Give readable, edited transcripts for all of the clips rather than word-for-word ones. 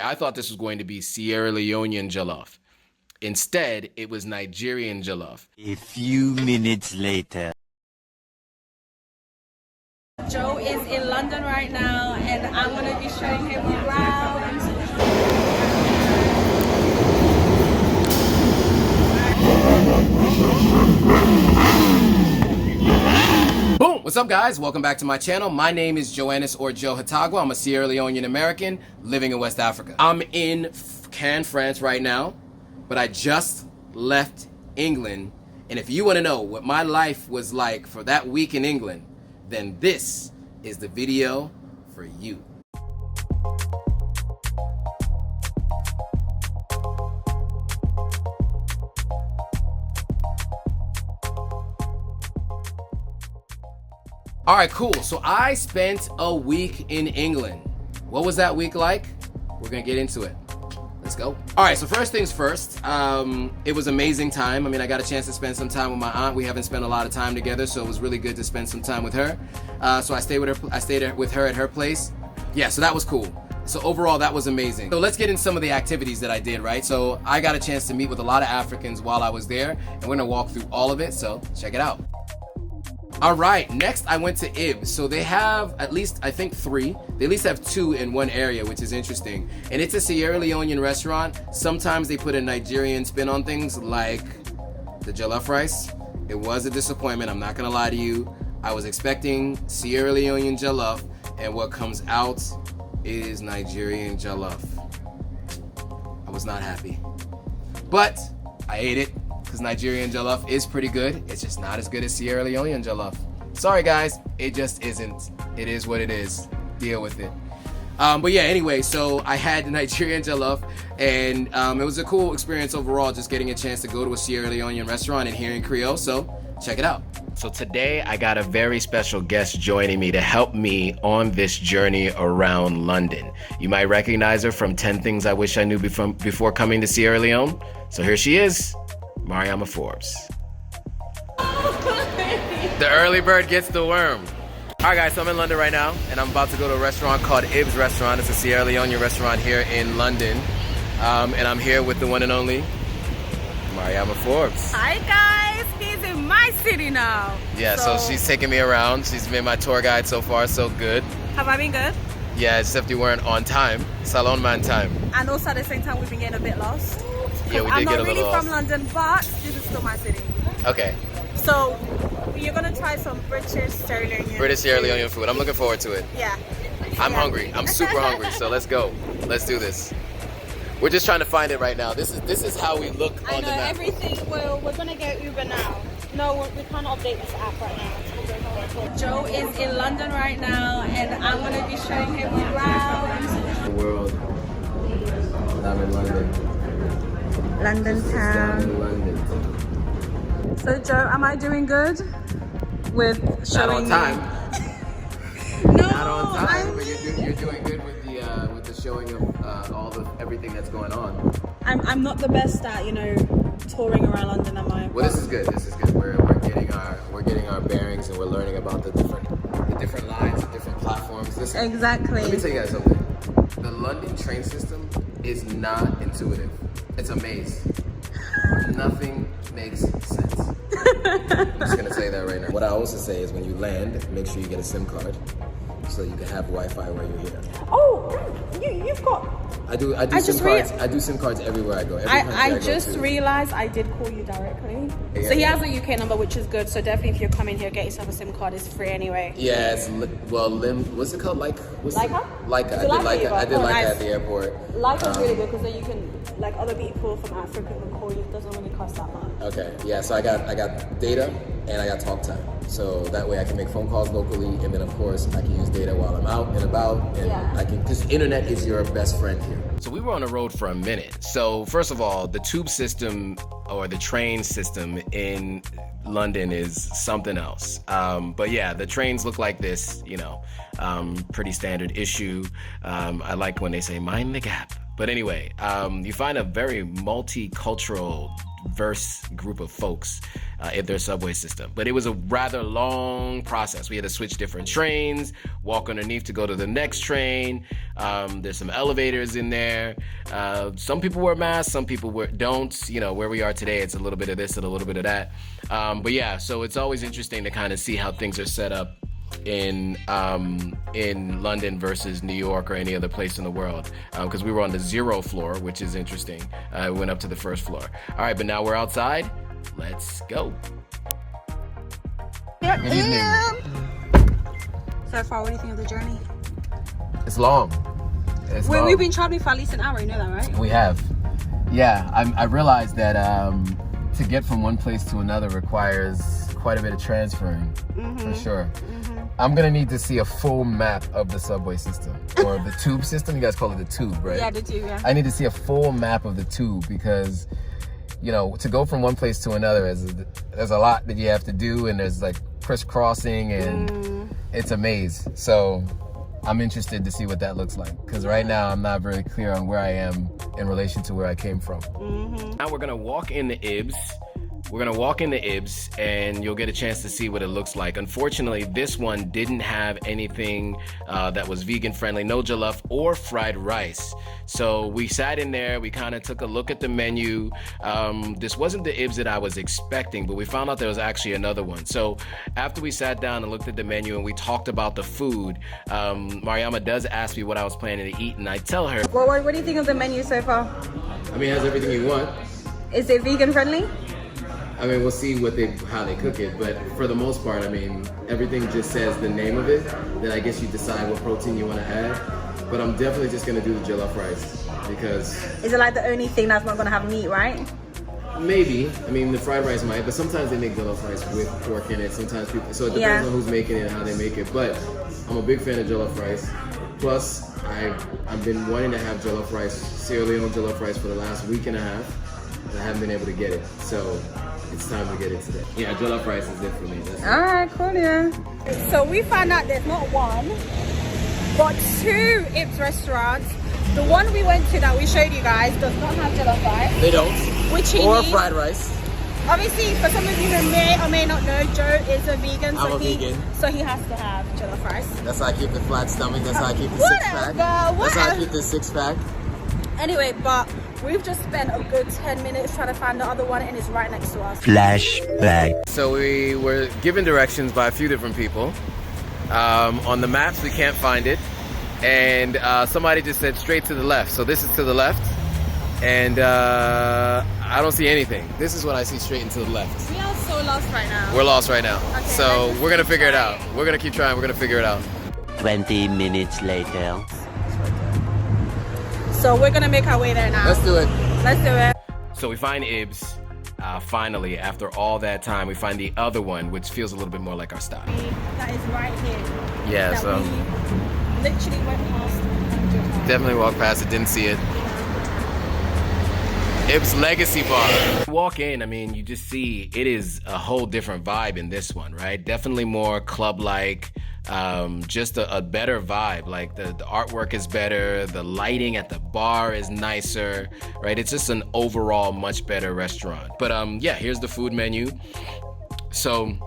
I thought this was going to be Sierra Leonean Jollof. Instead, it was Nigerian Jollof. A few minutes later. Joe is in London right now, and I'm going to be showing him around. Boom! What's up, guys? Welcome back to my channel. My name is Joannis or Joe Hatagwa. I'm a Sierra Leonean American living in West Africa. I'm in Cannes, France right now, but I just left England. And if you want to know what my life was like for that week in England, then this is the video for you. All right, cool. So I spent a week in England. What was that week like? We're gonna get into it. Let's go. All right, so first things first, it was amazing time. I mean, I got a chance to spend some time with my aunt. We haven't spent a lot of time together, so it was really good to spend some time with her. So I stayed with her at her place. Yeah, so that was cool. So overall, that was amazing. So let's get into some of the activities that I did, right? So I got a chance to meet with a lot of Africans while I was there, and we're gonna walk through all of it, so check it out. All right, next I went to Ibs. So they have at least, I think 3. They at least have 2 in one area, which is interesting. And it's a Sierra Leonean restaurant. Sometimes they put a Nigerian spin on things like the jollof rice. It was a disappointment, I'm not gonna lie to you. I was expecting Sierra Leonean jollof, and what comes out is Nigerian jollof. I was not happy. But I ate it, because Nigerian jollof is pretty good. It's just not as good as Sierra Leonean jollof. Sorry guys, it just isn't. It is what it is. Deal with it. But yeah, anyway, so I had the Nigerian jollof, and it was a cool experience overall, just getting a chance to go to a Sierra Leonean restaurant and hearing Creole, so check it out. So today I got a very special guest joining me to help me on this journey around London. You might recognize her from 10 Things I Wish I Knew Before Coming to Sierra Leone. So here she is, Mariama Forbes. The early bird gets the worm. All right, guys, so I'm in London right now, and I'm about to go to a restaurant called Ibs Restaurant. It's a Sierra Leonean restaurant here in London. And I'm here with the one and only Mariama Forbes. Hi guys, he's in my city now. Yeah, so she's taking me around. She's been my tour guide so far, so good. Have I been good? Yeah, except you weren't on time. Salon man time. And also at the same time, we've been getting a bit lost. Yeah, we did get a little lost. I'm not really from London, but this is still my city. Okay. So you're gonna try some British Sierra Leonean food. I'm looking forward to it. Yeah. I'm hungry. I'm super hungry. So let's go. Let's do this. We're just trying to find it right now. This is how we look on the map. Everything. Well, we're gonna get Uber now. No, we can't update this app right now. Joe is in London right now, and I'm gonna be showing him around The world. I'm in London. London town. London. So Joe, am I doing good with showing? Not on time. No, Not on time, but you're doing good with the showing of everything that's going on. I'm not the best at touring around London, am I? Well, this is good. This is good. We're getting our bearings, and we're learning about the different lines, the different platforms. Listen, Exactly. let me tell you guys something. The London train system is not intuitive. It's a maze. Nothing makes sense. I'm just gonna say that right now. What I also say is when you land, make sure you get a SIM card so you can have Wi-Fi where you're here. Oh, you've got. I do SIM cards. I do SIM cards everywhere I go. I just realized I did call you directly. Yeah, so he has a UK number, which is good. So definitely, if you're coming here, get yourself a SIM card. It's free anyway. Yeah, it's what's it called? Leica? Leica? I did Leica at the airport. Leica's really good because then you can, like, other people from Africa can call you. It doesn't really cost that much. Okay, yeah. So I got data and I got talk time. So that way I can make phone calls locally, and then of course I can use data while I'm out and about, and I can, because internet is your best friend here. So we were on the road for a minute. So first of all, the tube system or the train system in London is something else. But yeah, the trains look like this, pretty standard issue. I like when they say mind the gap. But anyway, you find a very multicultural, diverse group of folks in their subway system. But it was a rather long process. We had to switch different trains, walk underneath to go to the next train. There's some elevators in there. Some people wear masks, some people don't. You know, where we are today, it's a little bit of this and a little bit of that. But yeah, so it's always interesting to kind of see how things are set up in London versus New York or any other place in the world, because we were on the 0th floor, which is interesting. We went up to the 1st floor. All right, but now we're outside. Let's go. Good evening. So far, what do you think of the journey? It's long. We've been traveling for at least an hour, you know that, right? We have. Yeah, I realized that to get from one place to another requires quite a bit of transferring, for sure. I'm gonna need to see a full map of the subway system, or the tube system. You guys call it the tube, right? Yeah, the tube, yeah. I need to see a full map of the tube because, you know, to go from one place to another, there's a lot that you have to do, and there's like crisscrossing, and it's a maze. So I'm interested to see what that looks like, because right now I'm not very clear on where I am in relation to where I came from. Now we're gonna walk in the Ibs. We're gonna walk into Ibs and you'll get a chance to see what it looks like. Unfortunately, this one didn't have anything that was vegan friendly, no jollof or fried rice. So we sat in there, we kind of took a look at the menu. This wasn't the Ibs that I was expecting, but we found out there was actually another one. So after we sat down and looked at the menu and we talked about the food, Mariama does ask me what I was planning to eat, and I tell her, Well, what do you think of the menu so far? I mean, it has everything you want. Is it vegan friendly? I mean, we'll see how they cook it, but for the most part, I mean, everything just says the name of it, then I guess you decide what protein you want to add. But I'm definitely just gonna do the jollof rice because... Is it like the only thing that's not gonna have meat, right? Maybe. I mean, the fried rice might, but sometimes they make jollof rice with pork in it. Sometimes people, so it depends on who's making it and how they make it. But I'm a big fan of jollof rice. Plus, I've been wanting to have jollof rice, Sierra Leone jollof rice for the last week and a half, and I haven't been able to get it. So it's time to get it today. Yeah, jollof rice is it for me. Alright, cool, yeah. So we found out there's not one, but 2 Ibs restaurants. The one we went to that we showed you guys does not have jollof rice. They don't. Which he or needs. Fried rice. Obviously, for some of you who may or may not know, Joe is a vegan. I'm a vegan. So he has to have jollof rice. That's how I keep the flat stomach. That's how I keep the six-pack. That's how I keep the six-pack. Anyway, but we've just spent a good 10 minutes trying to find the other one, and it's right next to us. Flashback. So we were given directions by a few different people. On the maps, we can't find it. And somebody just said straight to the left. So this is to the left. And I don't see anything. This is what I see straight into the left. We are so lost right now. We're lost right now. Okay, so we're going to figure it out. We're going to keep trying. We're going to figure it out. 20 minutes later. So we're going to make our way there now. Let's do it. Let's do it. So we find Ibs. Finally, after all that time, we find the other one, which feels a little bit more like our style. That is right here. Yeah, that so we literally went past. definitely walked past it, didn't see it. Ibs Legacy Bar. Walk in, I mean, you just see it is a whole different vibe in this one, right? Definitely more club-like, just a better vibe. Like the artwork is better, the lighting at the bar is nicer, right? It's just an overall much better restaurant. But yeah, here's the food menu. So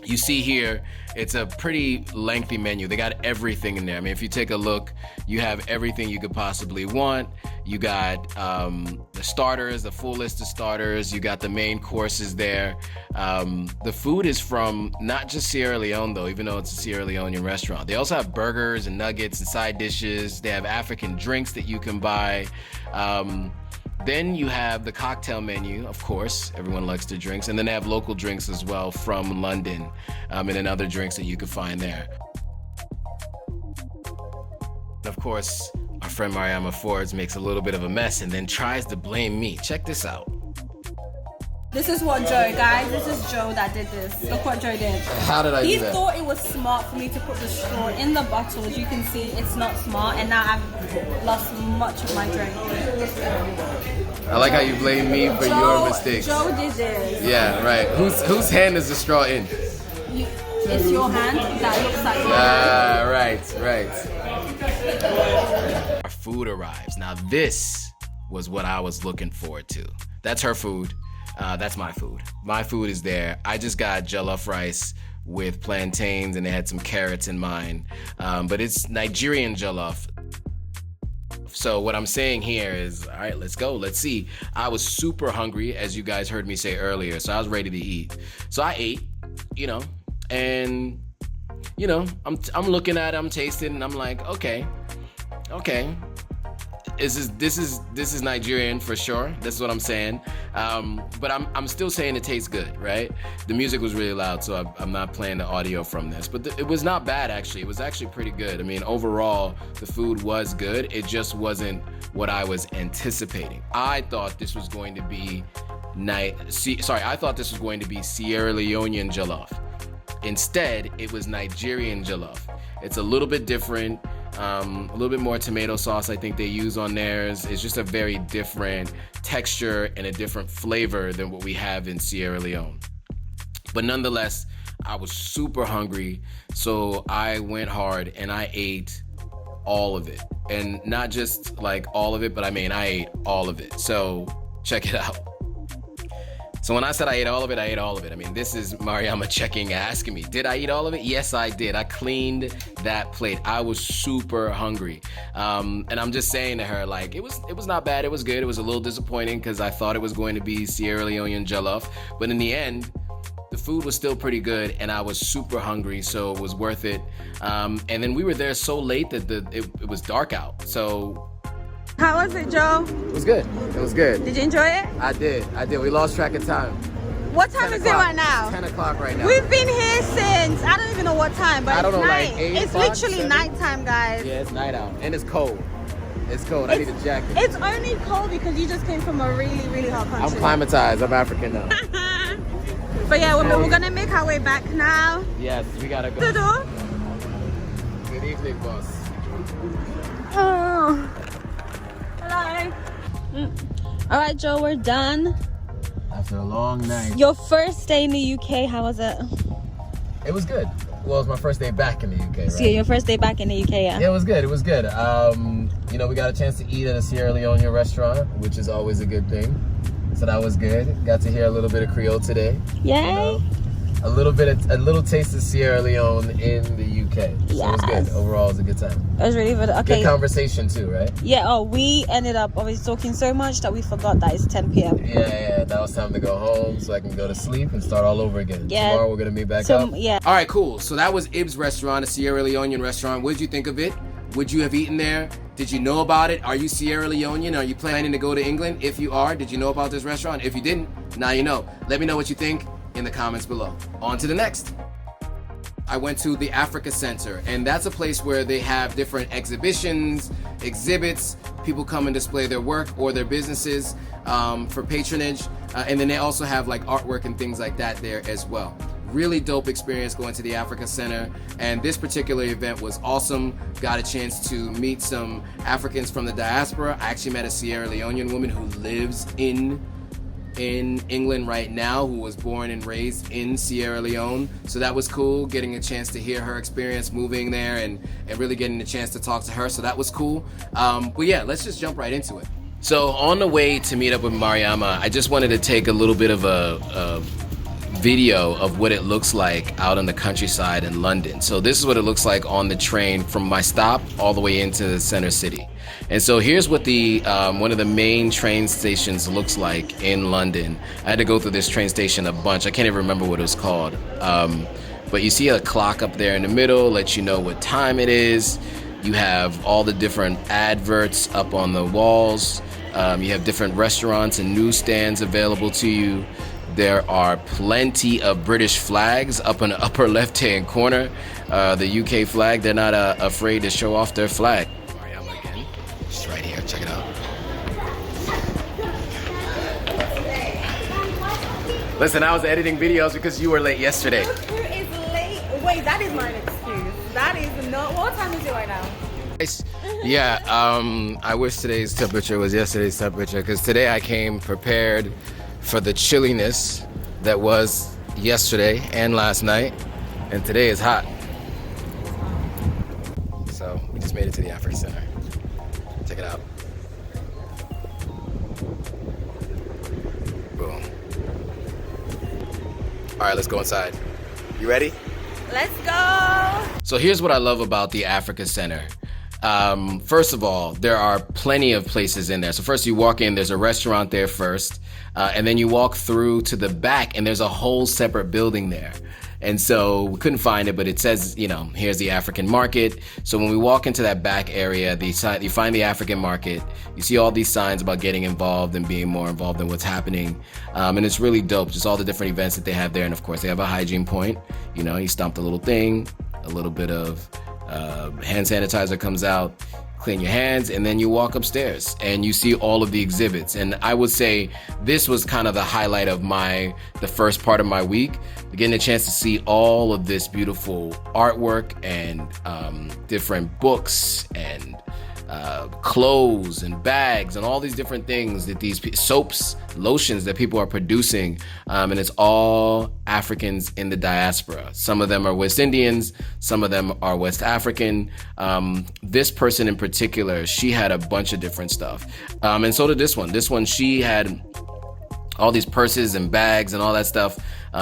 you see here, it's a pretty lengthy menu. They got everything in there. I mean, if you take a look, you have everything you could possibly want. You got the starters, the full list of starters. You got the main courses there. The food is from not just Sierra Leone though, even though it's a Sierra Leonean restaurant. They also have burgers and nuggets and side dishes. They have African drinks that you can buy. Then you have the cocktail menu, of course, everyone likes their drinks, and then they have local drinks as well from London, and then other drinks that you can find there. Of course, our friend Mariama Forbes makes a little bit of a mess and then tries to blame me. Check this out. This is what Joe, guys, this is Joe that did this. Look what Joe did. How did I do that? He thought it was smart for me to put the straw in the bottle. As you can see, it's not smart, and now I've lost much of my drink. I like how you blame me for your mistakes. Joe did this. Yeah, right. Whose hand is the straw in? It's your hand that looks like your hand. Right. Our food arrives. Now this was what I was looking forward to. That's her food. That's my food. My food is there. I just got jollof rice with plantains, and they had some carrots in mine. But it's Nigerian jollof. So what I'm saying here is, all right, let's go. Let's see. I was super hungry, as you guys heard me say earlier, so I was ready to eat. So I ate, and I'm looking at it, I'm tasting, and I'm like, okay. This is Nigerian for sure. That's what I'm saying. But I'm still saying it tastes good, right? The music was really loud, so I'm not playing the audio from this. But it was not bad, actually. It was actually pretty good. I mean, overall, the food was good. It just wasn't what I was anticipating. I thought this was going to be I thought this was going to be Sierra Leonean jollof. Instead, it was Nigerian jollof. It's a little bit different. A little bit more tomato sauce I think they use on theirs. It's just a very different texture and a different flavor than what we have in Sierra Leone. But nonetheless, I was super hungry, so I went hard and I ate all of it. And not just like all of it, but I ate all of it. So check it out. So when I said I ate all of it, I ate all of it. I mean, this is Mariama checking, asking me, did I eat all of it? Yes, I did. I cleaned that plate. I was super hungry. And I'm just saying to her, like, it was not bad. It was good. It was a little disappointing because I thought it was going to be Sierra Leonean jollof. But in the end, the food was still pretty good and I was super hungry, so it was worth it. And then we were there so late that it was dark out. So how was it, Joe? it was good. It was good. Did you enjoy it? I did. We lost track of time. What time is it right now? 10 o'clock right now. We've been here since, I don't even know what time, but it's night. Like 8 it's o'clock, literally 7? nighttime, guys. Yeah, it's night out. And it's cold. It's cold. I need a jacket. It's only cold because you just came from a really, really hot country. I'm climatized. I'm African now. But yeah, we're going to make our way back now. Yes, we got to go. Tudu. Good evening, boss. Oh. Hello. All right, Joe, we're done. After a long night. Your first day in the UK, how was it? It was good. Well, it was my first day back in the UK, right? So yeah, your first day back in the UK, yeah? Yeah, it was good. It was good. We got a chance to eat at a Sierra Leone restaurant, which is always a good thing. So that was good. Got to hear a little bit of Creole today. Yay! A little taste of Sierra Leone in the UK. So it was good. Overall, it was a good time. It was really good. Okay. Good conversation too, right? Yeah. We ended up obviously talking so much that we forgot that it's 10 p.m. Yeah. That was time to go home so I can go to sleep and start all over again. Yeah. Tomorrow we're gonna meet back up. Yeah. All right, cool. So that was Ib's restaurant, a Sierra Leonean restaurant. What did you think of it? Would you have eaten there? Did you know about it? Are you Sierra Leonean? Are you planning to go to England? If you are, did you know about this restaurant? If you didn't, now you know. Let me know what you think in the comments below. On to the next. I went to the Africa Center, and that's a place where they have different exhibitions, exhibits. People come and display their work or their businesses for patronage. And then they also have like artwork and things like that there as well. Really dope experience going to the Africa Center, and this particular event was awesome. Got a chance to meet some Africans from the diaspora. I actually met a Sierra Leonean woman who lives in England right now, who was born and raised in Sierra Leone. So that was cool, getting a chance to hear her experience moving there and really getting a chance to talk to her. So that was cool. But yeah, let's just jump right into it. So on the way to meet up with Mariama, I just wanted to take a little bit of a video of what it looks like out in the countryside in London. So this is what it looks like on the train from my stop all the way into the center city. And so here's what the one of the main train stations looks like in London. I had to go through this train station a bunch. I can't even remember what it was called. But you see a clock up there in the middle, lets you know what time it is. You have all the different adverts up on the walls. You have different restaurants and newsstands available to you. There are plenty of British flags up in the upper left-hand corner. The UK flag, they're not afraid to show off their flag. Mariama again, just right here, check it out. Listen, I was editing videos because you were late yesterday. Look who is late. Wait, that is not an excuse. That is not. What time is it right now? Yeah, I wish today's temperature was yesterday's temperature, because today I came prepared for the chilliness that was yesterday and last night, and today is hot. So we just made it to the Africa Center. Check it out. Boom. right, let's go inside. You ready? Let's go. So here's what I love about the Africa Center. First of all, there are plenty of places in there. So first you walk in, there's a restaurant there first, and then you walk through to the back and there's a whole separate building there. And so we couldn't find it, but it says, here's the African market. So when we walk into that back area, you find the African market. You see all these signs about getting involved and being more involved in what's happening. And it's really dope, just all the different events that they have there. And of course, they have a hygiene point. You stomp a little thing, a little bit of hand sanitizer comes out, clean your hands, and then you walk upstairs and you see all of the exhibits. And I would say this was kind of the highlight of the first part of my week, getting a chance to see all of this beautiful artwork and different books and clothes and bags and all these different things that these soaps, lotions that people are producing, and it's all Africans in the diaspora. Some of them are West Indians, some of them are West African. This person in particular, she had a bunch of different stuff, and so did this one. This one, she had all these purses and bags and all that stuff,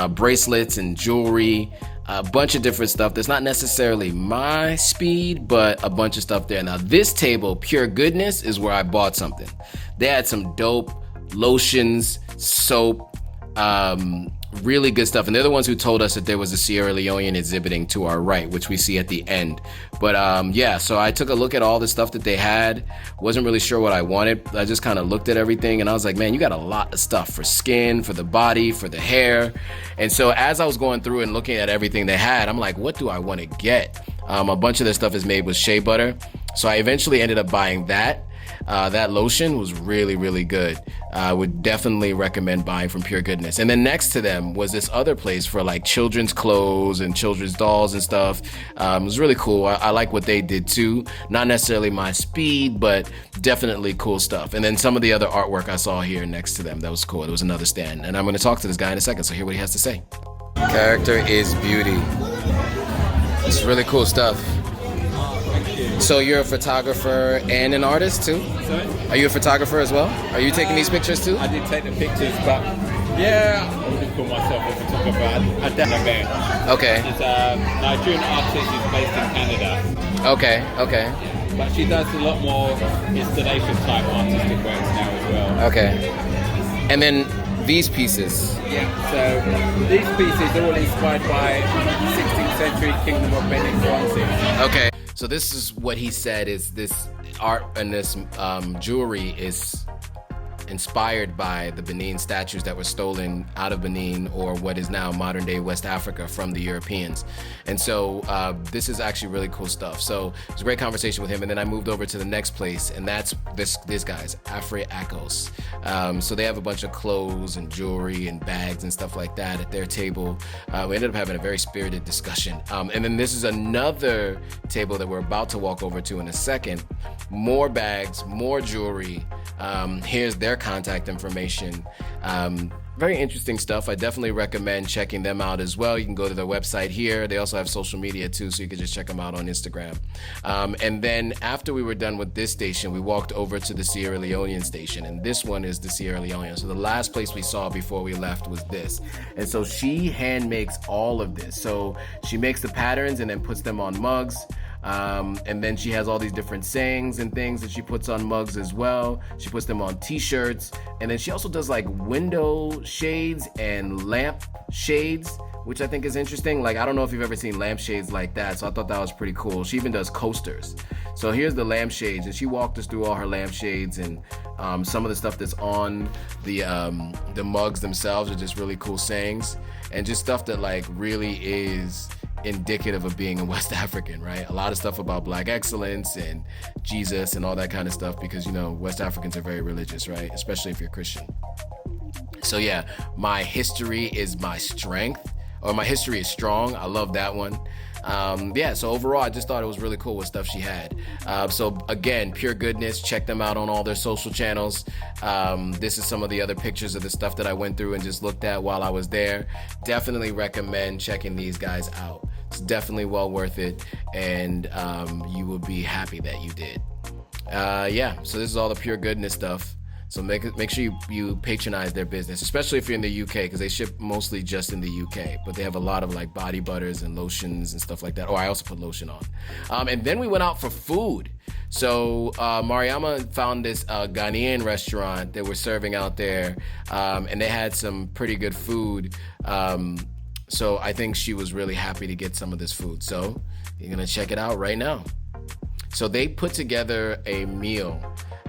bracelets and jewelry, a bunch of different stuff that's not necessarily my speed, but a bunch of stuff there. Now this table, Pure Goodness, is where I bought something. They had some dope lotions, soap, really good stuff. And they're the ones who told us that there was a Sierra Leonean exhibiting to our right, which we see at the end. But so I took a look at all the stuff that they had. Wasn't really sure what I wanted. I just kind of looked at everything and I was like, man, you got a lot of stuff for skin, for the body, for the hair. And so as I was going through and looking at everything they had, I'm like, what do I want to get? A bunch of this stuff is made with shea butter. So I eventually ended up buying that. That lotion was really, really good. I would definitely recommend buying from Pure Goodness. And then next to them was this other place for like children's clothes and children's dolls and stuff. It was really cool. I like what they did too. Not necessarily my speed, but definitely cool stuff. And then some of the other artwork I saw here next to them, that was cool. There was another stand. And I'm going to talk to this guy in a second, so hear what he has to say. Character is beauty. It's really cool stuff. So you're a photographer and an artist too? Sorry? Are you a photographer as well? Are you taking these pictures too? I did take the pictures, but I wouldn't call myself a photographer. I definitely. Okay. She's a Nigerian artist who's based in Canada. Okay. But she does a lot more installation type artistic works now as well. Okay. And then these pieces. Yeah, so these pieces are all inspired by 16th century Kingdom of Benin bronzes. Okay. So this is what he said is this art and this jewelry is inspired by the Benin statues that were stolen out of Benin, or what is now modern day West Africa, from the Europeans. And so this is actually really cool stuff. So it was a great conversation with him. And then I moved over to the next place, and that's this guy's Afri Akos. So they have a bunch of clothes and jewelry and bags and stuff like that at their table. We ended up having a very spirited discussion. And then this is another table that we're about to walk over to in a second. More bags, more jewelry. Here's their contact information. Very interesting stuff. I definitely recommend checking them out as well. You can go to their website here. They also have social media too, so you can just check them out on Instagram. And then after we were done with this station, we walked over to the Sierra Leonean station, and this one is the Sierra Leonean. So the last place we saw before we left was this. And so she hand makes all of this. So she makes the patterns and then puts them on mugs. And then she has all these different sayings and things that she puts on mugs as well. She puts them on t-shirts. And then she also does like window shades and lamp shades, which I think is interesting. Like, I don't know if you've ever seen lampshades like that, so I thought that was pretty cool. She even does coasters. So here's the lampshades, and she walked us through all her lampshades, and some of the stuff that's on the mugs themselves are just really cool sayings, and just stuff that like really is indicative of being a West African, right? A lot of stuff about Black excellence and Jesus and all that kind of stuff, because, you know, West Africans are very religious, right? Especially if you're Christian. So yeah, my history is my strength, or my history is strong. I love that one. So overall, I just thought it was really cool what stuff she had. So again, Pure Goodness, check them out on all their social channels. This is some of the other pictures of the stuff that I went through and just looked at while I was there. Definitely recommend checking these guys out. It's definitely well worth it, and you will be happy that you did. So this is all the Pure Goodness stuff. So make sure you patronize their business, especially if you're in the UK, because they ship mostly just in the UK. But they have a lot of like body butters and lotions and stuff like that. Oh, I also put lotion on. And then we went out for food. So Mariama found this Ghanaian restaurant that we're serving out there, and they had some pretty good food. So I think she was really happy to get some of this food. So you're gonna check it out right now. So they put together a meal.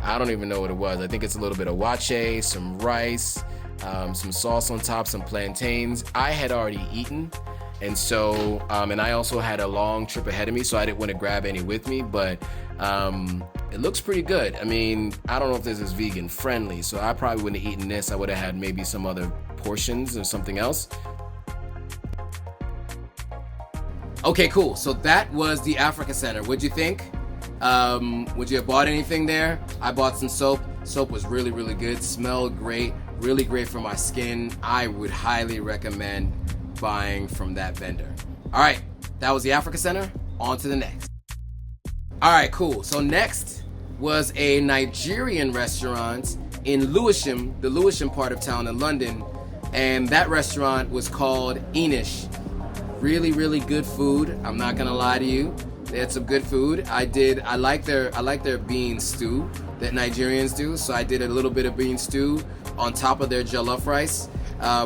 I don't even know what it was. I think it's a little bit of wache, some rice, some sauce on top, some plantains. I had already eaten. And so, and I also had a long trip ahead of me, so I didn't want to grab any with me, but it looks pretty good. I mean, I don't know if this is vegan friendly, so I probably wouldn't have eaten this. I would have had maybe some other portions or something else. Okay, cool. So that was the Africa Center. What'd you think? Would you have bought anything there? I bought some soap. Soap was really, really good. Smelled great. Really great for my skin. I would highly recommend buying from that vendor. All right, that was the Africa Center. On to the next. All right, cool. So next was a Nigerian restaurant in Lewisham, the Lewisham part of town in London, and that restaurant was called Enish. Really, really good food. I'm not gonna lie to you. They had some good food. I like their bean stew that Nigerians do. So I did a little bit of bean stew on top of their jollof rice,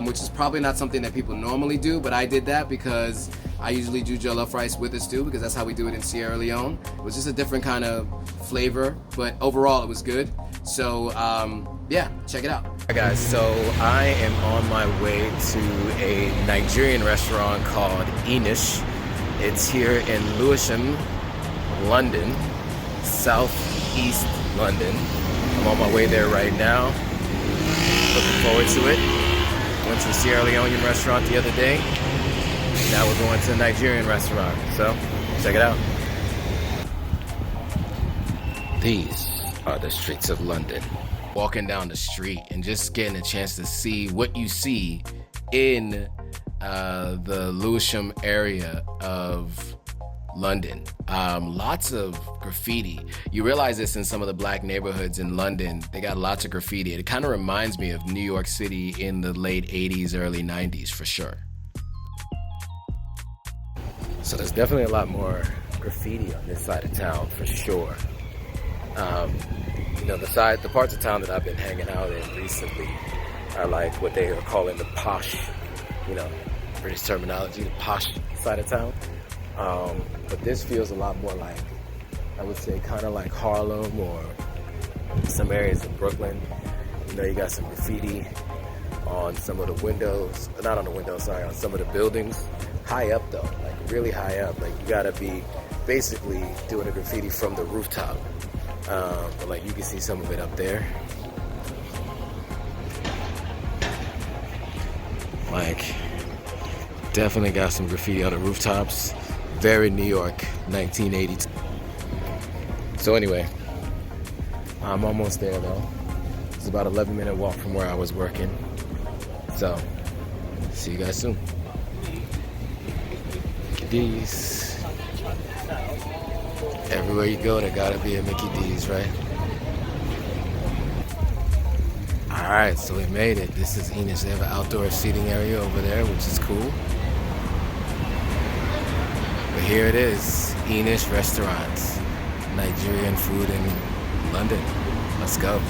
which is probably not something that people normally do, but I did that because I usually do jollof rice with a stew because that's how we do it in Sierra Leone. It was just a different kind of flavor, but overall it was good. So yeah, check it out. Hi guys, so I am on my way to a Nigerian restaurant called Enish. It's here in Lewisham, London, southeast London. I'm on my way there right now. Looking forward to it. Went to a Sierra Leonean restaurant the other day. Now we're going to a Nigerian restaurant, so check it out. These are the streets of London. Walking down the street and just getting a chance to see what you see in the Lewisham area of London. Lots of graffiti. You realize this in some of the black neighborhoods in London. They got lots of graffiti. It kind of reminds me of New York City in the late 80s, early 90s for sure. So there's definitely a lot more graffiti on this side of town for sure. You know, the parts of town that I've been hanging out in recently are like what they are calling the posh, you know, British terminology, the posh side of town. But this feels a lot more like, I would say, kind of like Harlem or some areas of Brooklyn. You know, you got some graffiti on some of the windows, not on the windows, sorry, on some of the buildings. High up though, like really high up. Like you gotta be basically doing a graffiti from the rooftop. But like you can see some of it up there. Like, definitely got some graffiti on the rooftops. Very New York, 1982. So anyway, I'm almost there though. It's about an 11-minute walk from where I was working. So, see you guys soon. Mickey D's. Everywhere you go, there gotta be a Mickey D's, right? Alright, so we made it. This is Enish. They have an outdoor seating area over there, which is cool. But here it is, Enish Restaurants, Nigerian food in London. Let's go.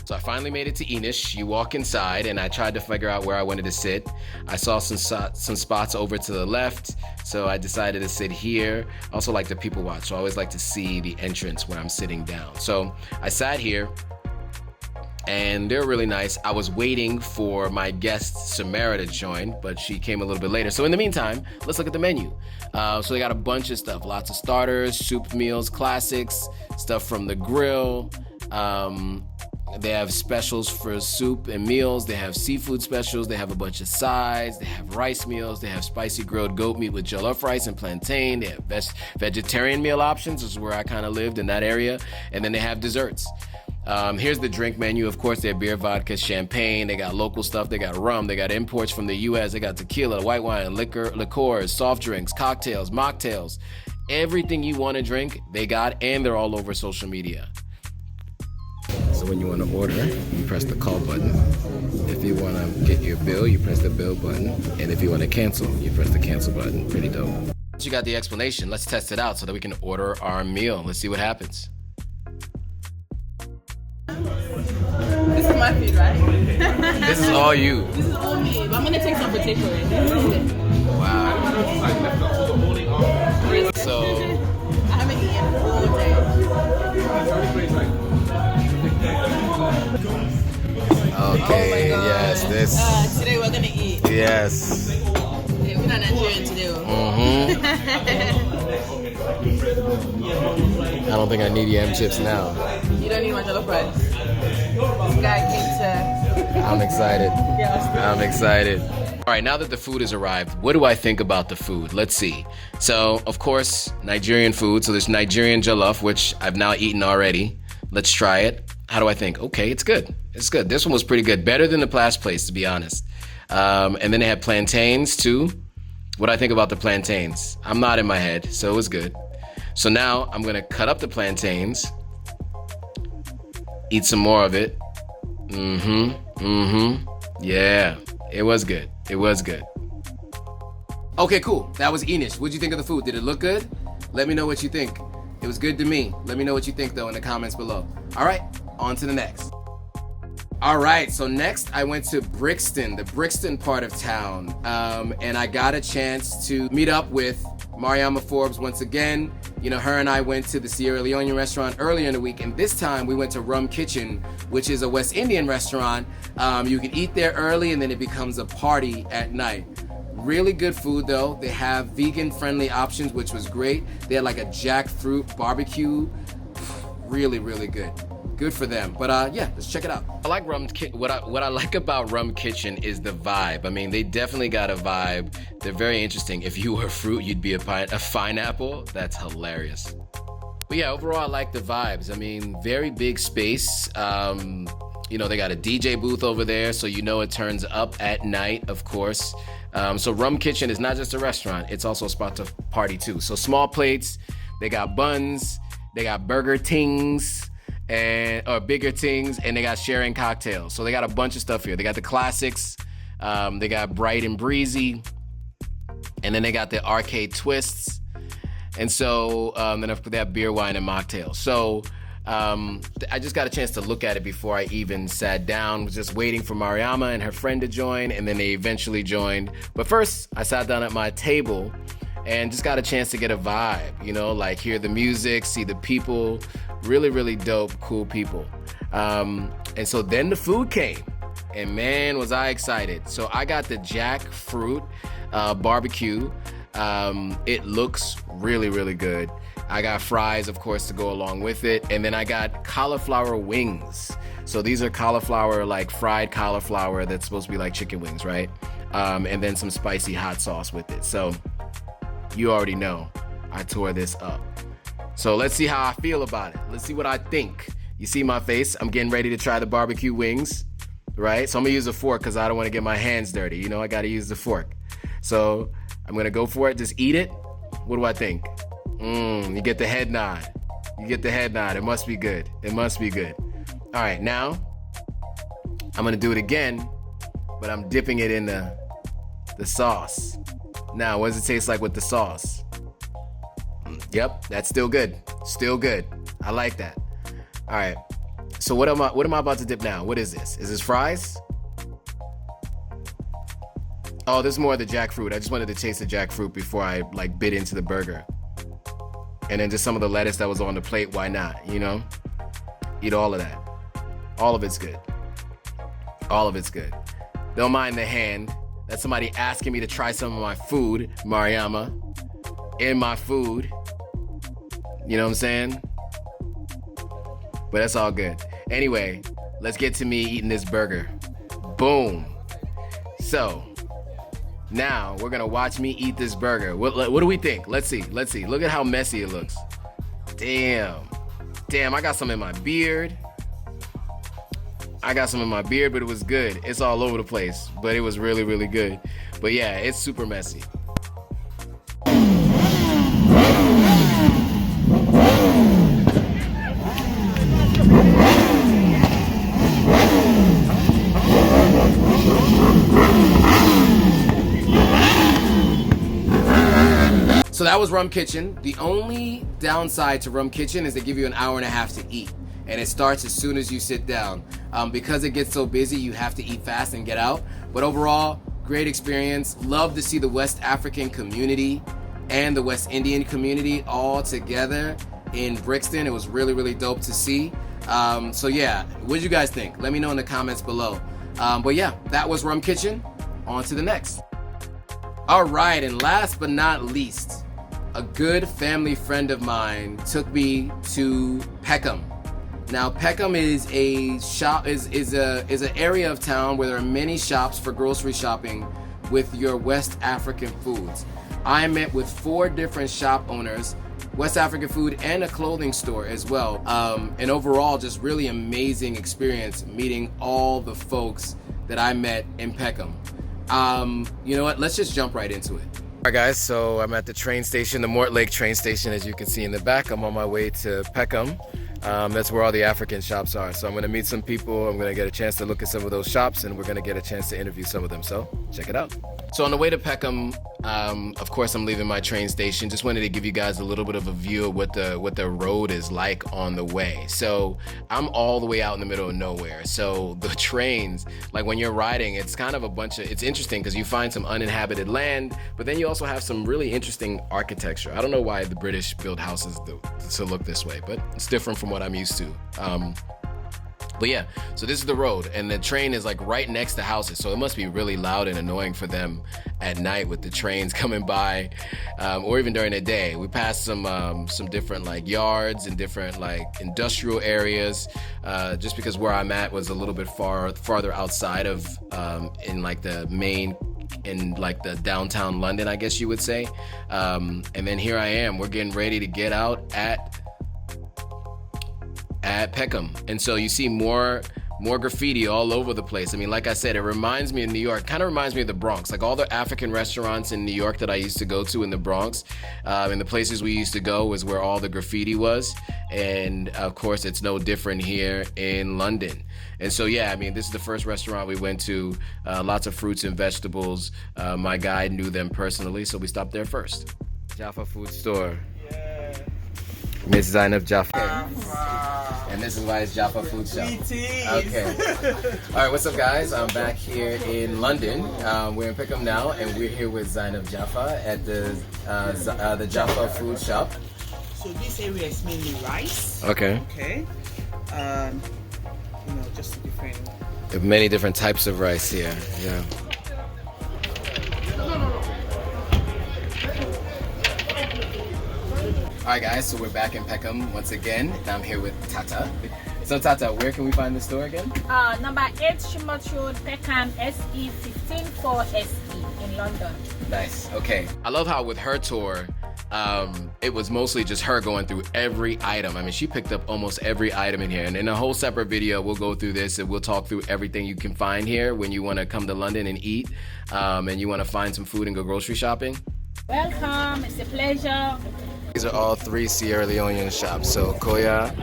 So I finally made it to Enish. You walk inside, and I tried to figure out where I wanted to sit. I saw some spots over to the left, so I decided to sit here. I also like to people watch, so I always like to see the entrance when I'm sitting down. So I sat here, and they're really nice. I was waiting for my guest Samara to join, but she came a little bit later. So in the meantime, let's look at the menu. So they got a bunch of stuff, lots of starters, soup meals, classics, stuff from the grill. They have specials for soup and meals. They have seafood specials. They have a bunch of sides. They have rice meals. They have spicy grilled goat meat with jollof rice and plantain. They have vegetarian meal options. This is where I kind of lived, in that area. And then they have desserts. Here's the drink menu. Of course, they have beer, vodka, champagne. They got local stuff. They got rum. They got imports from the U.S. They got tequila, white wine, liqueurs, soft drinks, cocktails, mocktails. Everything you want to drink, they got, and they're all over social media. So when you want to order, you press the call button. If you want to get your bill, you press the bill button. And if you want to cancel, you press the cancel button. Pretty dope. Once you got the explanation, let's test it out so that we can order our meal. Let's see what happens. This is my food, right? This is all you. This is all me, but I'm gonna take some for takeaway. Wow. So I haven't eaten all day. okay, oh yes, this. Today we're gonna eat. Yes. Yeah, we're not Nigerian today. I don't think I need yam chips now. You don't need my jollof rice. This guy came to. I'm excited. Yeah, I'm excited. All right, now that the food has arrived, what do I think about the food? Let's see. So, of course, Nigerian food. So there's Nigerian Jollof, which I've now eaten already. Let's try it. How do I think? Okay, it's good. It's good. This one was pretty good. Better than the last place, to be honest. And then they had plantains, too. What do I think about the plantains? I'm not in my head, so it was good. So now I'm going to cut up the plantains. Eat some more of it. Yeah, it was good. It was good. Okay, cool. That was Enish. What'd you think of the food? Did it look good? Let me know what you think. It was good to me. Let me know what you think, though, in the comments below. All right, on to the next. All right, so next I went to Brixton, the Brixton part of town, and I got a chance to meet up with Mariama Forbes once again. You know, her and I went to the Sierra Leone restaurant earlier in the week, and this time we went to Rum Kitchen, which is a West Indian restaurant. You can eat there early, and then it becomes a party at night. Really good food, though. They have vegan-friendly options, which was great. They had like a jackfruit barbecue. Really, really good. Good for them. But yeah, let's check it out. I like what I like about Rum Kitchen is the vibe. I mean, they definitely got a vibe. They're very interesting. If you were fruit, you'd be a pineapple. That's hilarious. But yeah, overall, I like the vibes. I mean, very big space. You know, they got a DJ booth over there, so you know it turns up at night, of course. So Rum Kitchen is not just a restaurant, it's also a spot to party too. So small plates, they got buns, they got burger tings, or bigger tings, and they got sharing cocktails. So they got a bunch of stuff here. They got the classics, they got bright and breezy, and then they got the arcade twists. And so then they have beer, wine, and mocktails. So I just got a chance to look at it before I even sat down. Was just waiting for Mariama and her friend to join, and then they eventually joined. But first, I sat down at my table and just got a chance to get a vibe, you know, like hear the music, see the people, really, really dope, cool people. And so then the food came, and man, was I excited. So I got the jackfruit barbecue. It looks really, really good. I got fries, of course, to go along with it. And then I got cauliflower wings. So these are cauliflower, like fried cauliflower that's supposed to be like chicken wings, right? And then some spicy hot sauce with it. So you already know I tore this up. So let's see how I feel about it. Let's see what I think. You see my face? I'm getting ready to try the barbecue wings, right? So I'm gonna use a fork because I don't want to get my hands dirty. You know, I gotta use the fork. So I'm gonna go for it. Just eat it. What do I think? You get the head nod. You get the head nod. It must be good. It must be good. All right, now I'm gonna do it again, but I'm dipping it in the sauce. Now, what does it taste like with the sauce? Yep, that's still good. Still good. I like that. All right. So what am I about to dip now? What is this? Is this fries? Oh, this is more of the jackfruit. I just wanted to taste the jackfruit before I like bit into the burger. And then just some of the lettuce that was on the plate. Why not? You know? Eat all of that. All of it's good. All of it's good. Don't mind the hand. That's somebody asking me to try some of my food, Mariama. In my food. You know what I'm saying? But that's all good. Anyway, let's get to me eating this burger. Boom. So, now we're gonna watch me eat this burger. What do we think? Let's see. Look at how messy it looks. Damn, I got some in my beard. I got some in my beard, but it was good. It's all over the place, but it was really, really good. But yeah, it's super messy. So that was Rum Kitchen. The only downside to Rum Kitchen is they give you an hour and a half to eat. And it starts as soon as you sit down. Because it gets so busy, you have to eat fast and get out. But overall, great experience. Love to see the West African community and the West Indian community all together in Brixton. It was really, really dope to see. So yeah, what did you guys think? Let me know in the comments below. But yeah, that was Rum Kitchen. On to the next. All right, and last but not least, a good family friend of mine took me to Pekham. Now, Pekham is a shop, is an area of town where there are many shops for grocery shopping with your West African foods. I met with 4 different shop owners, West African food, and a clothing store as well. And overall, just really amazing experience meeting all the folks that I met in Pekham. You know what? Let's just jump right into it. All right, guys, so I'm at the train station, the Mortlake train station, as you can see in the back. I'm on my way to Pekham. That's where all the African shops are. So I'm gonna meet some people. I'm gonna get a chance to look at some of those shops, and we're gonna get a chance to interview some of them. So check it out. So on the way to Pekham, of course, I'm leaving my train station. Just wanted to give you guys a little bit of a view of what the road is like on the way. So I'm all the way out in the middle of nowhere. So the trains, like when you're riding, it's kind of it's interesting because you find some uninhabited land, but then you also have some really interesting architecture. I don't know why the British build houses to look this way, but it's different from what I'm used to. But yeah, so this is the road, and the train is like right next to houses, so it must be really loud and annoying for them at night with the trains coming by, or even during the day. We passed some different like yards and different like industrial areas, just because where I'm at was a little bit farther outside of in like the main, in like the downtown London, I guess you would say. And then here I am, we're getting ready to get out at Pekham, and so you see more graffiti all over the place. I mean, like I said, it reminds me of New York, kind of reminds me of the Bronx, like all the African restaurants in New York that I used to go to in the Bronx, and the places we used to go was where all the graffiti was. And of course, it's no different here in London. And so yeah, I mean, this is the first restaurant we went to, lots of fruits and vegetables. My guide knew them personally, so we stopped there first. Jaffa Food Store. Miss Zainab Jaffa. And this is why it's Jaffa Food Shop. Okay. All right, what's up, guys? I'm back here in London. We're in Pekham now, and we're here with Zainab Jaffa at the Jaffa Food Shop. So this area is mainly rice. Okay. Okay. Just different. Many different types of rice here. Yeah. Alright guys, so we're back in Pekham once again, and I'm here with Tata. So Tata, where can we find the store again? Number 8 Shimot Road, Pekham, SE 154SE in London. Nice, okay. I love how with her tour, it was mostly just her going through every item. I mean, she picked up almost every item in here, and in a whole separate video, we'll go through this and we'll talk through everything you can find here when you want to come to London and eat, and you want to find some food and go grocery shopping. Welcome, it's a pleasure. These are all 3 Sierra Leonean shops. So Koya,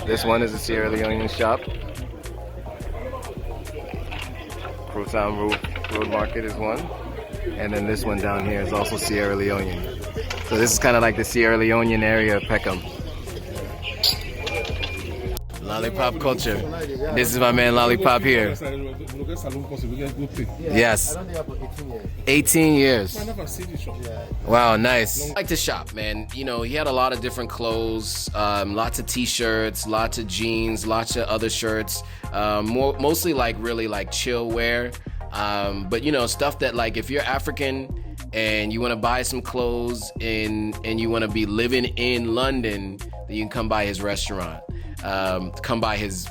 this one is a Sierra Leonean shop. Pekham Road Market is one. And then this one down here is also Sierra Leonean. So this is kind of like the Sierra Leonean area of Pekham. Lollipop culture. This is my man Lollipop here. Yes. 18 years. Wow, nice. I like to shop, man. You know, he had a lot of different clothes, lots of t-shirts, lots of jeans, lots of other shirts, mostly like really like chill wear. But you know, stuff that like if you're African and you want to buy some clothes and you want to be living in London, then you can come by his restaurant. Come by his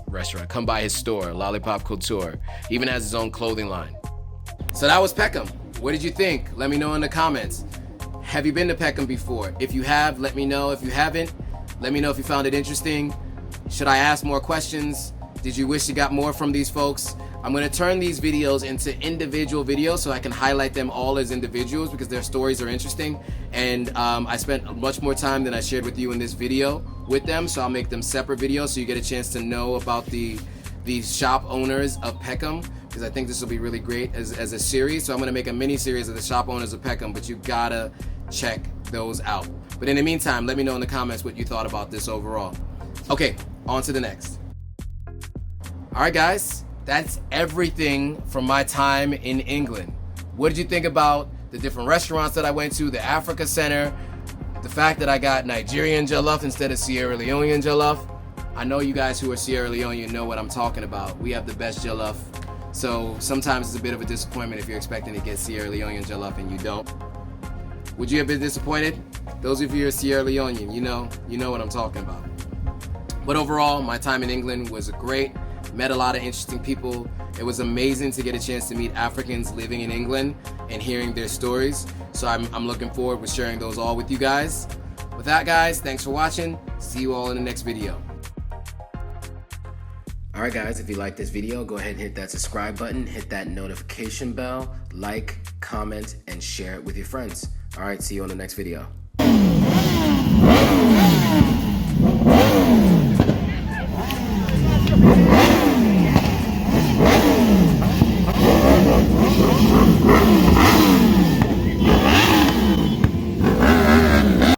store, Lollipop Couture. He even has his own clothing line. So that was Pekham. What did you think? Let me know in the comments. Have you been to Pekham before? If you have, let me know. If you haven't, let me know if you found it interesting. Should I ask more questions? Did you wish you got more from these folks? I'm gonna turn these videos into individual videos so I can highlight them all as individuals because their stories are interesting. And I spent much more time than I shared with you in this video with them, so I'll make them separate videos so you get a chance to know about the shop owners of Pekham, because I think this will be really great as a series. So I'm gonna make a mini series of the shop owners of Pekham, but you gotta check those out. But in the meantime, let me know in the comments what you thought about this overall. Okay, on to the next. All right, guys, that's everything from my time in England. What did you think about the different restaurants that I went to, the Africa Center, the fact that I got Nigerian Jollof instead of Sierra Leonean Jollof? I know you guys who are Sierra Leonean know what I'm talking about. We have the best Jollof. So sometimes it's a bit of a disappointment if you're expecting to get Sierra Leonean Jollof and you don't. Would you have been disappointed? Those of you who are Sierra Leonean, you know what I'm talking about. But overall, my time in England was great. Met a lot of interesting people. It was amazing to get a chance to meet Africans living in England and hearing their stories. So I'm looking forward to sharing those all with you guys. With that, guys, thanks for watching. See you all in the next video. All right, guys, if you like this video, go ahead and hit that subscribe button, hit that notification bell, like, comment, and share it with your friends. All right, see you on the next video.